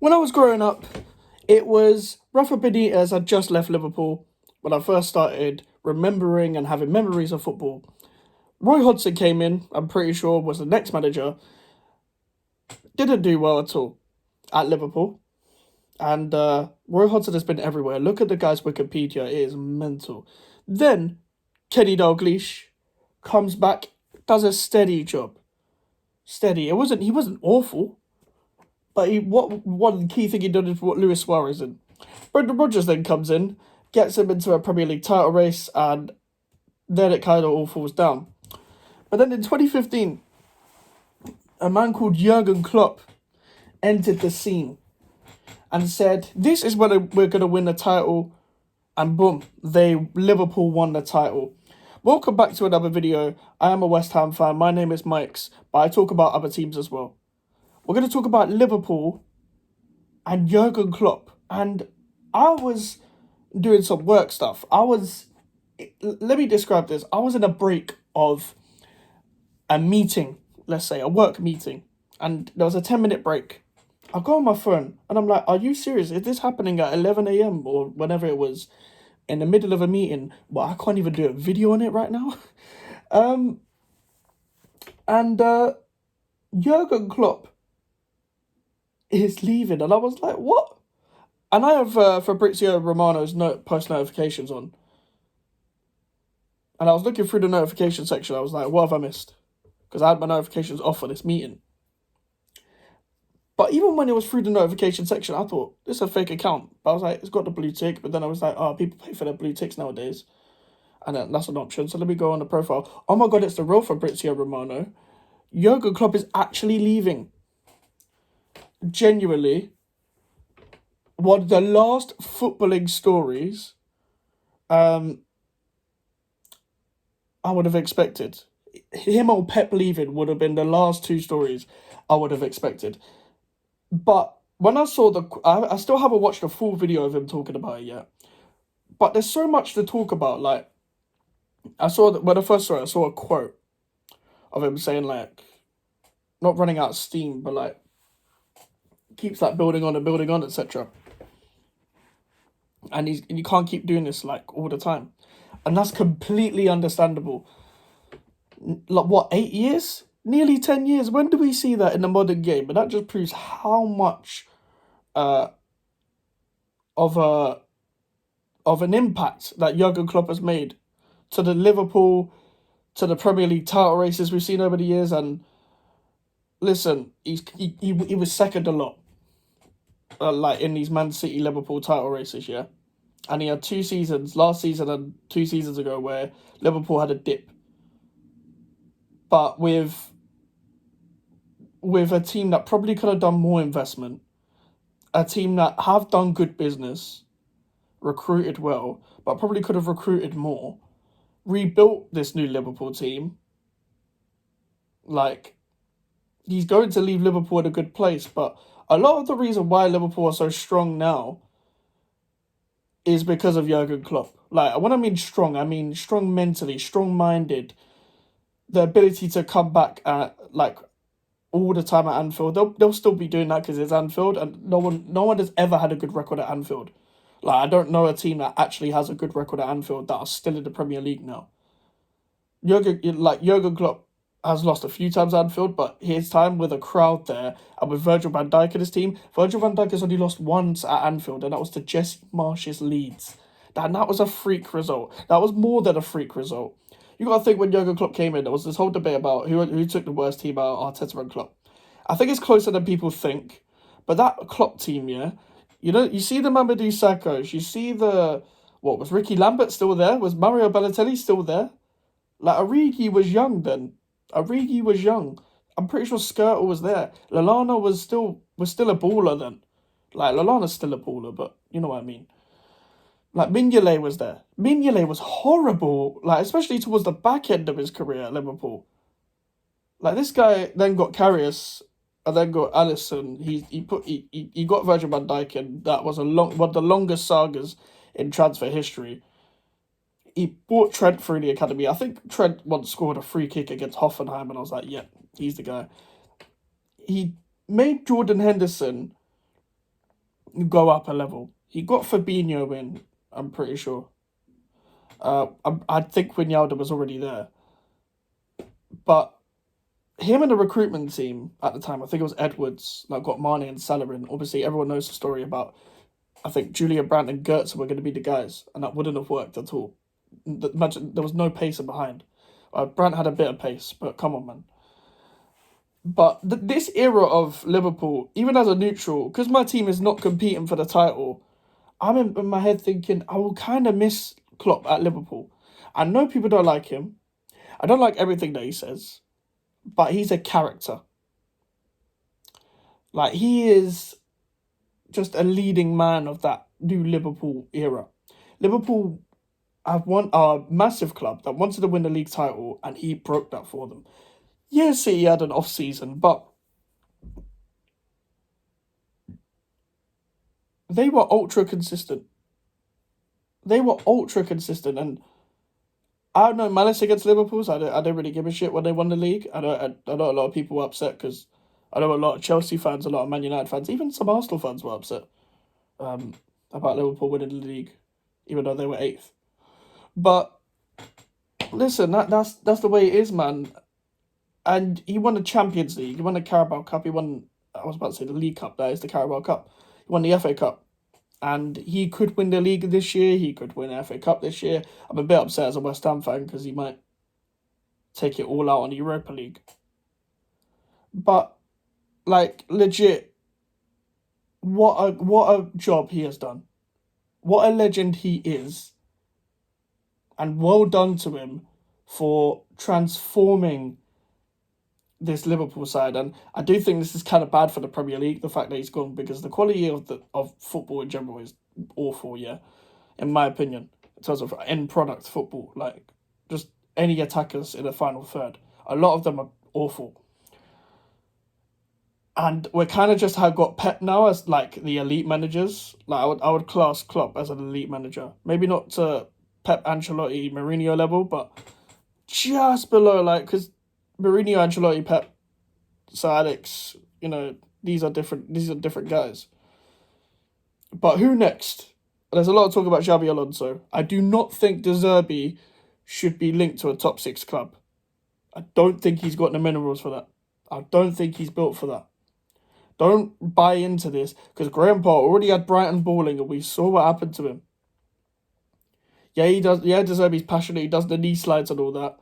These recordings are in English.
When I was growing up, it was Rafa Benitez had just left Liverpool when I first started remembering and having memories of football. Roy Hodgson came in, I'm pretty sure, was the next manager. Didn't do well at all at Liverpool. And Roy Hodgson has been everywhere. Look at the guy's Wikipedia, it is mental. Then Kenny Dalglish comes back, does a steady job. Steady. He wasn't awful. But what one key thing he did is what Luis Suarez in. Brendan Rodgers then comes in, gets him into a Premier League title race, and then it kind of all falls down. But then in 2015, a man called Jurgen Klopp entered the scene and said, "This is when we're going to win the title," and boom, Liverpool won the title. Welcome back to another video. I am a West Ham fan. My name is Mike's, but I talk about other teams as well. We're going to talk about Liverpool and Jurgen Klopp. And I was doing some work stuff. Let me describe this. I was in a break of a meeting, let's say, a work meeting. And there was a 10-minute break. I go on my phone and I'm like, are you serious? Is this happening at 11 a.m. or whenever it was in the middle of a meeting? Well, I can't even do a video on it right now. Jurgen Klopp is leaving, and I was like, what? And I have Fabrizio Romano's post notifications on, and I was looking through the notification section. I was like, what have I missed? Because I had my notifications off for this meeting. But even when it was through the notification section, I thought, this is a fake account. But I was like, it's got the blue tick. But then I was like, oh, people pay for their blue ticks nowadays. And that's an option. So let me go on the profile. Oh my God, it's the real Fabrizio Romano. Jurgen Klopp is actually leaving. Genuinely, one of the last footballing stories I would have expected. Him or Pep leaving would have been the last two stories I would have expected. But when I saw I still haven't watched the full video of him talking about it yet. But there's so much to talk about. Like, when I first saw it, I saw a quote of him saying, like, not running out of steam, but like, keeps like building on, etc. And you can't keep doing this like all the time. And that's completely understandable. Like, what, 8 years? Nearly 10 years. When do we see that in the modern game? But that just proves how much of an impact that Jurgen Klopp has made to the Liverpool, to the Premier League title races we've seen over the years. And listen, he was second a lot, like in these Man City Liverpool title races, yeah. And he had 2 seasons, last season and 2 seasons ago, where Liverpool had a dip. But with a team that probably could have done more investment, a team that have done good business, recruited well, but probably could have recruited more, rebuilt this new Liverpool team, like, he's going to leave Liverpool in a good place. But a lot of the reason why Liverpool are so strong now is because of Jurgen Klopp. Like, when I mean strong mentally, strong-minded, the ability to come back at, like, all the time at Anfield. They'll still be doing that because it's Anfield, and no one has ever had a good record at Anfield. Like, I don't know a team that actually has a good record at Anfield that are still in the Premier League now. Jurgen Klopp has lost a few times at Anfield, but his time with a crowd there and with Virgil van Dijk and his team, Virgil van Dijk has only lost once at Anfield, and that was to Jesse Marsh's Leeds. And that was a freak result. That was more than a freak result. You got to think, when Jurgen Klopp came in, there was this whole debate about who took the worst team out, Arteta and Klopp. I think it's closer than people think. But that Klopp team, yeah, you see the Mamadou Sakho's, you see was Ricky Lambert still there? Was Mario Balotelli still there? Like, Origi was young then. Origi was young. I'm pretty sure Skirtle was there. Lallana was still a baller then. Like, Lallana's still a baller, but you know what I mean. Like, Mignolet was there. Mignolet was horrible, like, especially towards the back end of his career at Liverpool. Like, this guy then got Karius and then got Alisson. He got Virgil van Dijk, and that was one of the longest sagas in transfer history. He brought Trent through the academy. I think Trent once scored a free kick against Hoffenheim, and I was like, yeah, he's the guy. He made Jordan Henderson go up a level. He got Fabinho in, I'm pretty sure. I think Wijnaldum was already there. But him and the recruitment team at the time, I think it was Edwards, like got Mane and Salah in. Obviously, everyone knows the story about, I think Julian Brandt and Goetze were going to be the guys, and that wouldn't have worked at all. Imagine there was no pacer behind. Brandt had a bit of pace, but come on, man. But this era of Liverpool, even as a neutral, because my team is not competing for the title, I'm in my head thinking I will kind of miss Klopp at Liverpool. I know people don't like him. I don't like everything that he says, but he's a character. Like, he is just a leading man of that new Liverpool era. Liverpool have won a massive club that wanted to win the league title, and he broke that for them. Yes, he had an off season, but they were ultra consistent. They were ultra consistent, and I don't know malice against Liverpool. So I don't really give a shit when they won the league. I know a lot of people were upset because I know a lot of Chelsea fans, a lot of Man United fans, even some Arsenal fans were upset um, about Liverpool winning the league, even though they were eighth. But listen, that's the way it is, man. And he won the Champions League. He won the Carabao Cup. He won. I was about to say the League Cup. That is the Carabao Cup. He won the FA Cup, and he could win the league this year. He could win the FA Cup this year. I'm a bit upset as a West Ham fan because he might take it all out on the Europa League. But like legit, what a job he has done. What a legend he is, and well done to him for transforming this Liverpool side. And I do think this is kind of bad for the Premier League, the fact that he's gone, because the quality of football in general is awful, yeah, in my opinion, in terms of end product football. Like, just any attackers in the final third. A lot of them are awful. And we're kind of just have got Pep now as like the elite managers. Like, I would class Klopp as an elite manager. Maybe not to Pep Ancelotti Mourinho level, but just below, like, because Mourinho, Ancelotti, Pep, Sir Alex, these are different guys. But who next? There's a lot of talk about Xabi Alonso. I do not think De Zerbi should be linked to a top six club. I don't think he's got the minerals for that. I don't think he's built for that. Don't buy into this, because Graham Potter already had Brighton balling and we saw what happened to him. Yeah, he does. Yeah, De Zerbi's passionate. He does the knee slides and all that.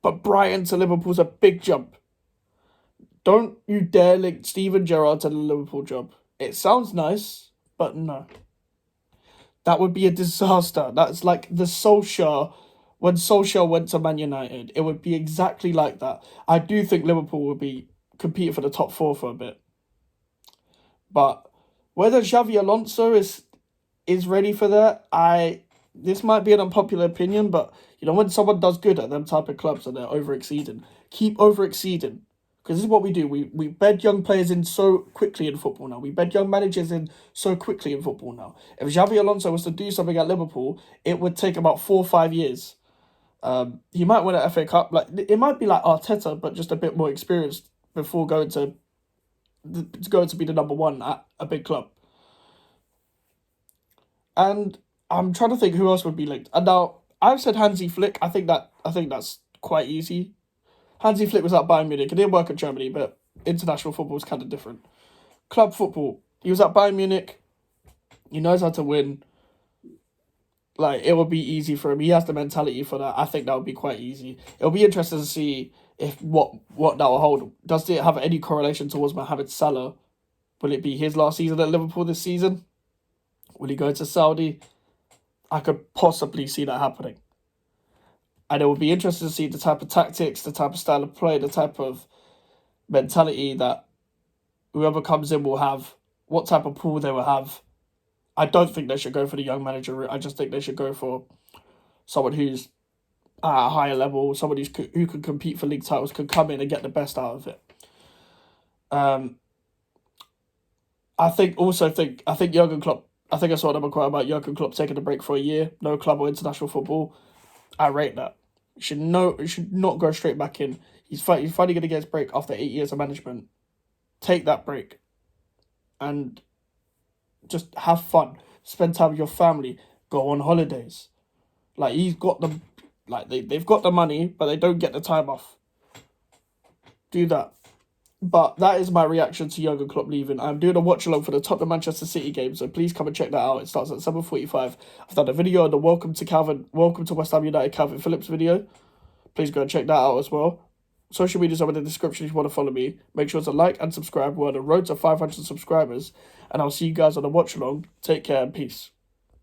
But Brighton to Liverpool's a big jump. Don't you dare link Steven Gerrard to the Liverpool job. It sounds nice, but no. That would be a disaster. That's like the Solskjaer, when Solskjaer went to Man United. It would be exactly like that. I do think Liverpool would be competing for the top four for a bit. But whether Xavi Alonso is ready for that, this might be an unpopular opinion, but when someone does good at them type of clubs and they're over-exceeding, keep over-exceeding. Because this is what we do. We bed young players in so quickly in football now. We bed young managers in so quickly in football now. If Xavi Alonso was to do something at Liverpool, it would take about 4 or 5 years. He might win an FA Cup. Like, it might be like Arteta, but just a bit more experienced before going to be the number one at a big club. And I'm trying to think who else would be linked. And now I've said Hansi Flick. I think that's quite easy. Hansi Flick was at Bayern Munich. It didn't work at Germany, but international football is kind of different. Club football. He was at Bayern Munich. He knows how to win. Like, it would be easy for him. He has the mentality for that. I think that would be quite easy. It'll be interesting to see if what that will hold. Does it have any correlation towards Mohamed Salah? Will it be his last season at Liverpool this season? Will he go to Saudi? I could possibly see that happening. And it would be interesting to see the type of tactics, the type of style of play, the type of mentality that whoever comes in will have, what type of pool they will have. I don't think they should go for the young manager route. I just think they should go for someone who's at a higher level, someone who can compete for league titles, can come in and get the best out of it. I think Jurgen Klopp, I think I saw another quote about Jurgen Klopp taking a break for a year, no club or international football. I rate that. He should not go straight back in. He's finally going to get his break after 8 years of management. Take that break. And just have fun, spend time with your family, go on holidays. Like, he's got them, like, they've got the money, but they don't get the time off. Do that. But that is my reaction to Jurgen Klopp leaving. I'm doing a watch along for the Tottenham Manchester City game, so please come and check that out. It starts at 7:45. I've done a video on the Welcome to West Ham United Calvin Phillips video. Please go and check that out as well. Social medias are in the description if you want to follow me. Make sure to like and subscribe. We're on the road to 500 subscribers. And I'll see you guys on the watch along. Take care and peace.